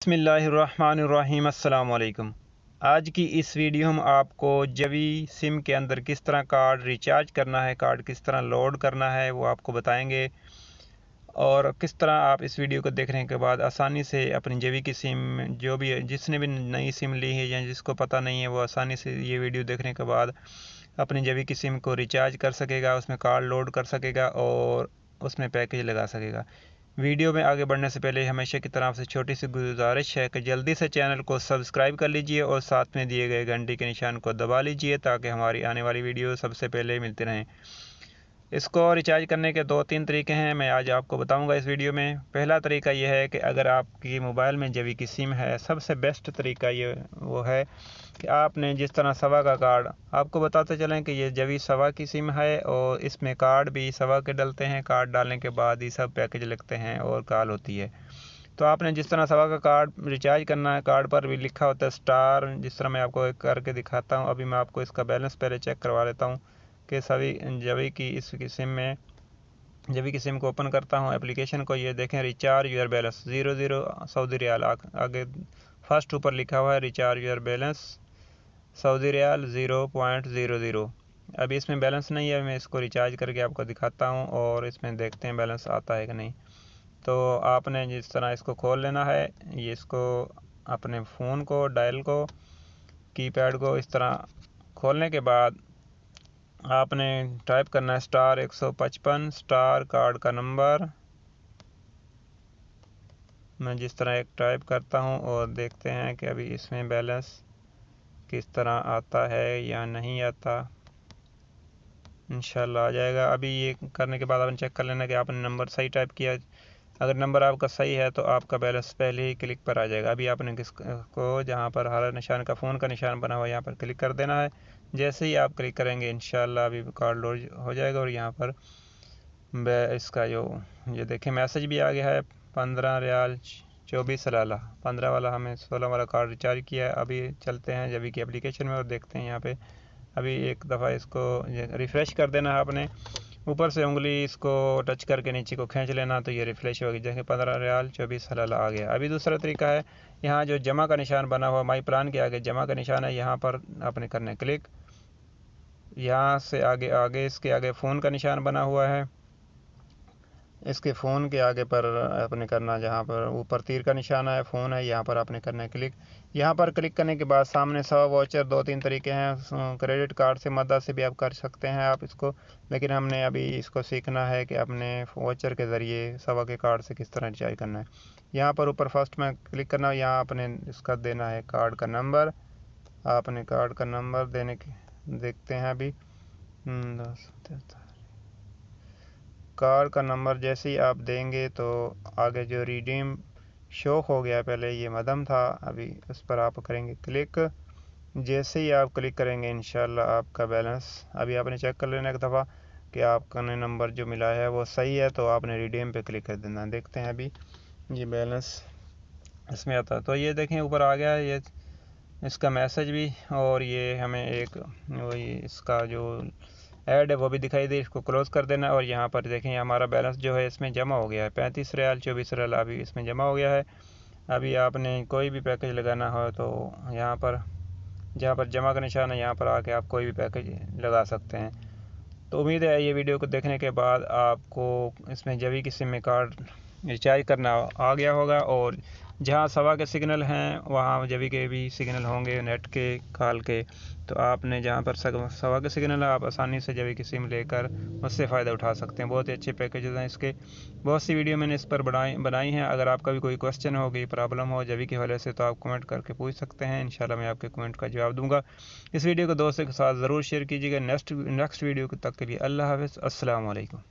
बिस्मिल्लाहिर्रहमानिर्रहीम अस्सलाम वालेकुम। आज की इस वीडियो में आपको जवी सिम के अंदर किस तरह कार्ड रिचार्ज करना है, कार्ड किस तरह लोड करना है वो आपको बताएंगे और किस तरह आप इस वीडियो को देखने के बाद आसानी से अपनी जवी की सिम जो भी जिसने भी नई सिम ली है या जिसको पता नहीं है वो आसानी से ये वीडियो देखने के बाद अपनी जवी की सिम को रिचार्ज कर सकेगा, उसमें कार्ड लोड कर सकेगा और उसमें पैकेज लगा सकेगा। वीडियो में आगे बढ़ने से पहले हमेशा की तरफ से छोटी सी गुजारिश है कि जल्दी से चैनल को सब्सक्राइब कर लीजिए और साथ में दिए गए घंटी के निशान को दबा लीजिए ताकि हमारी आने वाली वीडियो सबसे पहले मिलती रहें। इसको रिचार्ज करने के 2-3 तरीके हैं, मैं आज आपको बताऊंगा इस वीडियो में। पहला तरीका यह है कि अगर आपकी मोबाइल में जवी की सिम है, सबसे बेस्ट तरीका ये वो है कि आपने जिस तरह सवा का कार्ड, आपको बताते चलें कि ये जवी सवा की सिम है और इसमें कार्ड भी सवा के डलते हैं। कार्ड डालने के बाद ही सब पैकेज लगते हैं और कॉल होती है। तो आपने जिस तरह सवा का कार्ड रिचार्ज करना है, कार्ड पर भी लिखा होता है स्टार, जिस तरह मैं आपको एक करके दिखाता हूँ। अभी मैं आपको इसका बैलेंस पहले चेक करवा लेता हूँ कि सभी जवी की इस सिम में जवी की सिम को ओपन करता हूँ एप्लीकेशन को। ये देखें recharge your balance 00 Saudi riyal, आगे फर्स्ट ऊपर लिखा हुआ है recharge your balance Saudi riyal 0.00। अभी इसमें बैलेंस नहीं है, मैं इसको रिचार्ज करके आपको दिखाता हूँ और इसमें देखते हैं बैलेंस आता है कि नहीं। तो आपने जिस तरह इसको खोल लेना है, ये इसको अपने फ़ोन को डायल को कीपैड को इस तरह खोलने के बाद आपने टाइप करना है स्टार 155 स्टार कार्ड का नंबर। मैं जिस तरह एक टाइप करता हूं और देखते हैं कि अभी इसमें बैलेंस किस तरह आता है या नहीं आता। इंशाल्लाह आ जाएगा। अभी ये करने के बाद आपने चेक कर लेना कि आपने नंबर सही टाइप किया। अगर नंबर आपका सही है तो आपका बैलेंस पहले ही क्लिक पर आ जाएगा। अभी आपने किसको जहाँ पर हरा निशान का फ़ोन का निशान बना हुआ है यहाँ पर क्लिक कर देना है। जैसे ही आप क्लिक करेंगे इंशाल्लाह अभी कार्ड लोड हो जाएगा और यहाँ पर इसका जो ये देखें मैसेज भी आ गया है 15 रियाल 24 सलाला 15 वाला, हमें 16 वाला कार्ड रिचार्ज किया है। अभी चलते हैं जवी की एप्लीकेशन में और देखते हैं यहाँ पे। अभी एक दफ़ा इसको रिफ़्रेश कर देना है आपने, ऊपर से उंगली इसको टच करके नीचे को खींच लेना तो ये रिफ़्रेश होगी। जैसे 15 रियाल 24 सलाला आ गया। अभी दूसरा तरीका है, यहाँ जो जमा का निशान बना हुआ माई प्लान के आगे जमा का निशान है, यहाँ पर आपने करना है क्लिक। यहाँ से आगे इसके आगे फ़ोन का निशान बना हुआ है, इसके फ़ोन के आगे पर आपने करना, जहाँ पर ऊपर तीर का निशान है फ़ोन है, यहाँ पर आपने करना है क्लिक। यहाँ पर क्लिक करने के बाद सामने सवा वाउचर 2-3 तरीके हैं, क्रेडिट कार्ड से मदद से भी आप कर सकते हैं आप इसको, लेकिन हमने अभी इसको सीखना है कि अपने वाउचर के ज़रिए सवा के कार्ड से किस तरह रिचार्ज करना है। यहाँ पर ऊपर फर्स्ट में क्लिक करना, यहाँ आपने इसका देना है कार्ड का नंबर। आपने कार्ड का नंबर देने के देखते हैं अभी कार्ड का नंबर जैसे ही आप देंगे तो आगे जो रिडीम शो हो गया, पहले ये मदम था, अभी उस पर आप करेंगे क्लिक। जैसे ही आप क्लिक करेंगे इंशाल्लाह आपका बैलेंस, अभी आपने चेक कर लेना एक दफ़ा कि आपका नंबर जो मिला है वो सही है, तो आपने रिडीम पे क्लिक कर देना। देखते हैं अभी ये बैलेंस इसमें आता है। तो ये देखें ऊपर आ गया ये इसका मैसेज भी, और ये हमें एक वही इसका जो ऐड है वो भी दिखाई दे, इसको क्लोज़ कर देना। और यहाँ पर देखें हमारा बैलेंस जो है इसमें जमा हो गया है 35 रियाल 24 रियाल, अभी इसमें जमा हो गया है। अभी आपने कोई भी पैकेज लगाना हो तो यहाँ पर जहाँ पर जमा का निशान है यहाँ पर आके आप कोई भी पैकेज लगा सकते हैं। तो उम्मीद है ये वीडियो को देखने के बाद आपको इसमें जवी की सिम में कार्ड रिचार्ज करना आ गया होगा, और जहाँ सवा के सिग्नल हैं वहाँ जवी के भी सिग्नल होंगे नेट के कॉल के। तो आपने जहाँ पर सवा के सिग्नल है आप आसानी से जवी की सिम लेकर उससे फ़ायदा उठा सकते हैं। बहुत ही अच्छे पैकेजेस हैं इसके, बहुत सी वीडियो मैंने इस पर बनाई हैं। अगर आपका भी कोई क्वेश्चन हो, कोई प्रॉब्लम हो जवी के हवाले से तो आप कमेंट करके पूछ सकते हैं, इंशाल्लाह मैं आपके कमेंट का जवाब दूँगा। इस वीडियो को दोस्तों के साथ ज़रूर शेयर कीजिएगा। नेक्स्ट वीडियो तक के लिए अल्लाह हाफ़िज़, अस्सलाम वालेकुम।